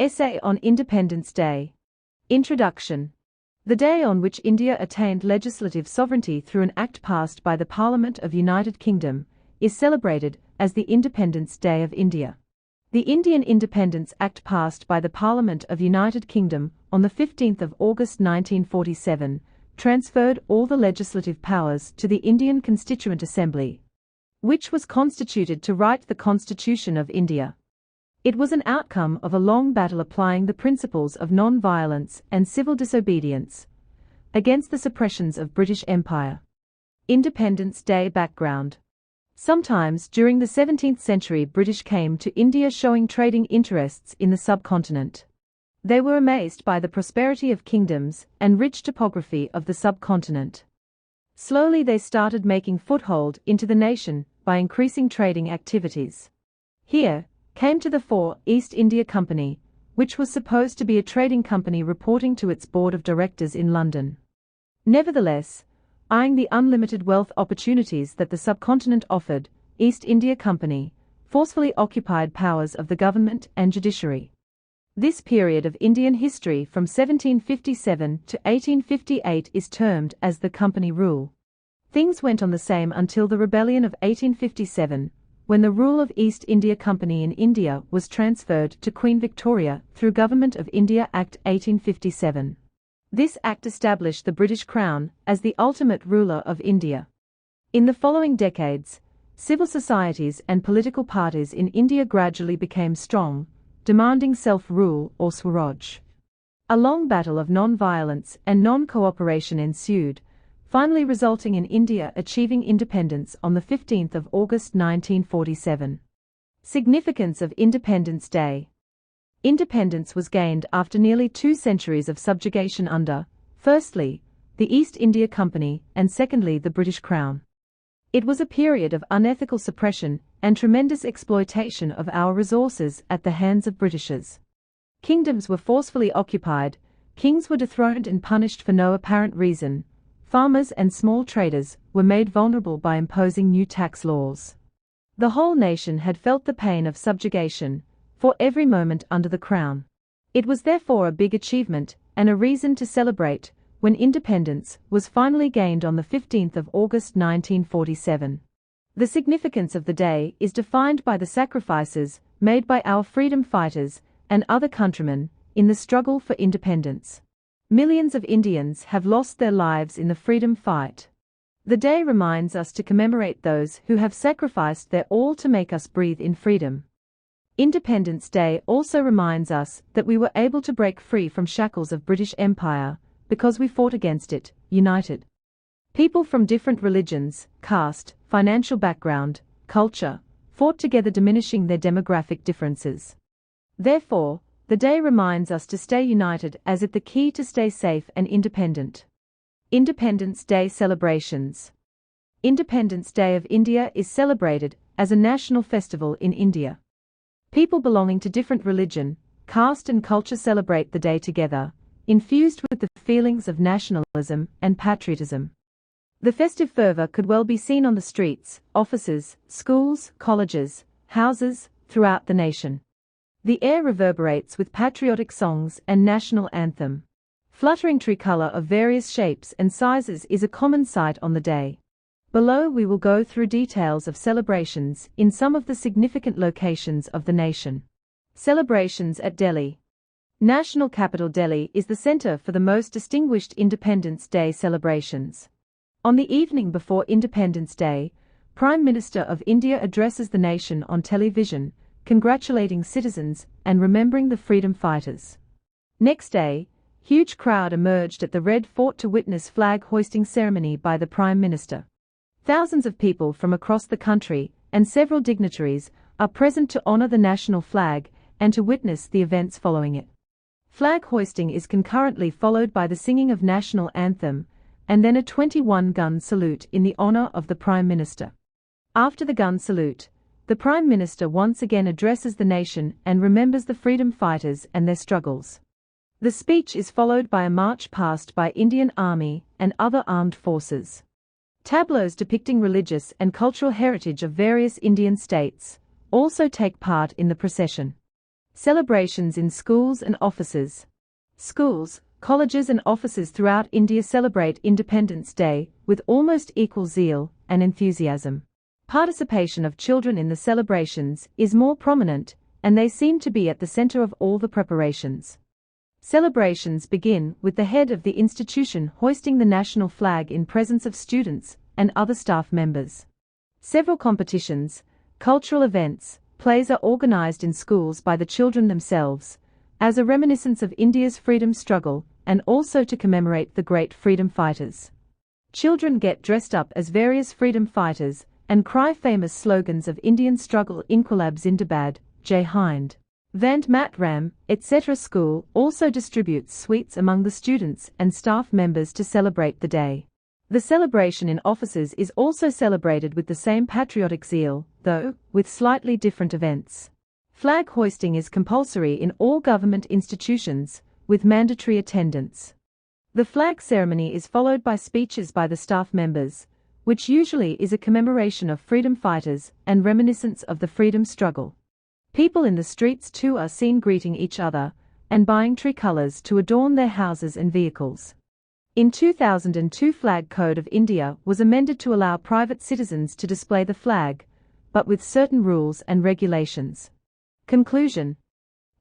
Essay on Independence Day. Introduction. The day on which India attained legislative sovereignty through an act passed by the Parliament of United Kingdom is celebrated as the Independence Day of India. The Indian Independence Act passed by the Parliament of United Kingdom on the 15th of August 1947 transferred all the legislative powers to the Indian Constituent Assembly, which was constituted to write the Constitution of India. It was an outcome of a long battle applying the principles of non-violence and civil disobedience against the suppressions of British Empire. Independence Day background. Sometimes during the 17th century, British came to India showing trading interests in the subcontinent. They were amazed by the prosperity of kingdoms and rich topography of the subcontinent. Slowly they started making foothold into the nation by increasing trading activities. Here came to the fore East India Company, which was supposed to be a trading company reporting to its board of directors in London. Nevertheless, eyeing the unlimited wealth opportunities that the subcontinent offered, East India Company forcefully occupied powers of the government and judiciary. This period of Indian history from 1757 to 1858 is termed as the Company rule. Things went on the same until the rebellion of 1857, when the rule of East India Company in India was transferred to Queen Victoria through Government of India Act 1857. This act established the British Crown as the ultimate ruler of India. In the following decades, civil societies and political parties in India gradually became strong, demanding self-rule or Swaraj. A long battle of non-violence and non-cooperation ensued, finally resulting in India achieving independence on the 15th of August 1947. Significance of Independence Day. Independence was gained after nearly 2 centuries of subjugation under, firstly, the East India Company and secondly the British Crown. It was a period of unethical suppression and tremendous exploitation of our resources at the hands of Britishers. Kingdoms were forcefully occupied, kings were dethroned and punished for no apparent reason. Farmers and small traders were made vulnerable by imposing new tax laws. The whole nation had felt the pain of subjugation for every moment under the Crown. It was therefore a big achievement and a reason to celebrate when independence was finally gained on the 15th of August 1947. The significance of the day is defined by the sacrifices made by our freedom fighters and other countrymen in the struggle for independence. Millions of Indians have lost their lives in the freedom fight. The day reminds us to commemorate those who have sacrificed their all to make us breathe in freedom. Independence Day also reminds us that we were able to break free from shackles of British Empire because we fought against it, united. People from different religions, caste, financial background, culture, fought together, diminishing their demographic differences. Therefore, the day reminds us to stay united as it the key to stay safe and independent. Independence Day celebrations. Independence Day of India is celebrated as a national festival in India. People belonging to different religion, caste and culture celebrate the day together, infused with the feelings of nationalism and patriotism. The festive fervor could well be seen on the streets, offices, schools, colleges, houses, throughout the nation. The air reverberates with patriotic songs and national anthem. Fluttering tricolour of various shapes and sizes is a common sight on the day. Below we will go through details of celebrations in some of the significant locations of the nation. Celebrations at Delhi. National capital Delhi is the centre for the most distinguished Independence Day celebrations. On the evening before Independence Day, Prime Minister of India addresses the nation on television, congratulating citizens and remembering the freedom fighters. Next day, huge crowd emerged at the Red Fort to witness flag hoisting ceremony by the Prime Minister. Thousands of people from across the country and several dignitaries are present to honour the national flag and to witness the events following it. Flag hoisting is concurrently followed by the singing of national anthem and then a 21-gun salute in the honour of the Prime Minister. After the gun salute, the Prime Minister once again addresses the nation and remembers the freedom fighters and their struggles. The speech is followed by a march past by Indian Army and other armed forces. Tableaus depicting religious and cultural heritage of various Indian states also take part in the procession. Celebrations in schools and offices. Schools, colleges and offices throughout India celebrate Independence Day with almost equal zeal and enthusiasm. Participation of children in the celebrations is more prominent, and they seem to be at the center of all the preparations. Celebrations begin with the head of the institution hoisting the national flag in presence of students and other staff members. Several competitions, cultural events, plays are organized in schools by the children themselves, as a reminiscence of India's freedom struggle and also to commemorate the great freedom fighters. Children get dressed up as various freedom fighters and cry famous slogans of Indian struggle Inquilab Zindabad, Jai Hind, Vande Mataram, etc. School also distributes sweets among the students and staff members to celebrate the day. The celebration in offices is also celebrated with the same patriotic zeal, though with slightly different events. Flag hoisting is compulsory in all government institutions, with mandatory attendance. The flag ceremony is followed by speeches by the staff members, which usually is a commemoration of freedom fighters and reminiscence of the freedom struggle. People in the streets too are seen greeting each other and buying tricolors to adorn their houses and vehicles. In 2002, Flag Code of India was amended to allow private citizens to display the flag, but with certain rules and regulations. Conclusion.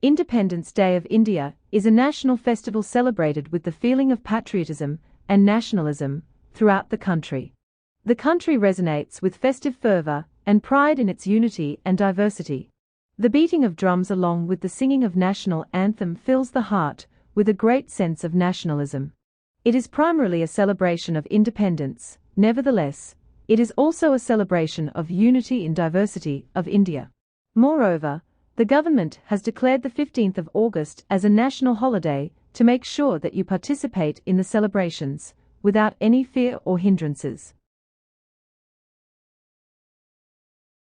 Independence Day of India is a national festival celebrated with the feeling of patriotism and nationalism throughout the country. The country resonates with festive fervor and pride in its unity and diversity. The beating of drums along with the singing of national anthem fills the heart with a great sense of nationalism. It is primarily a celebration of independence. Nevertheless, it is also a celebration of unity in diversity of India. Moreover, the government has declared the 15th of August as a national holiday to make sure that you participate in the celebrations without any fear or hindrances.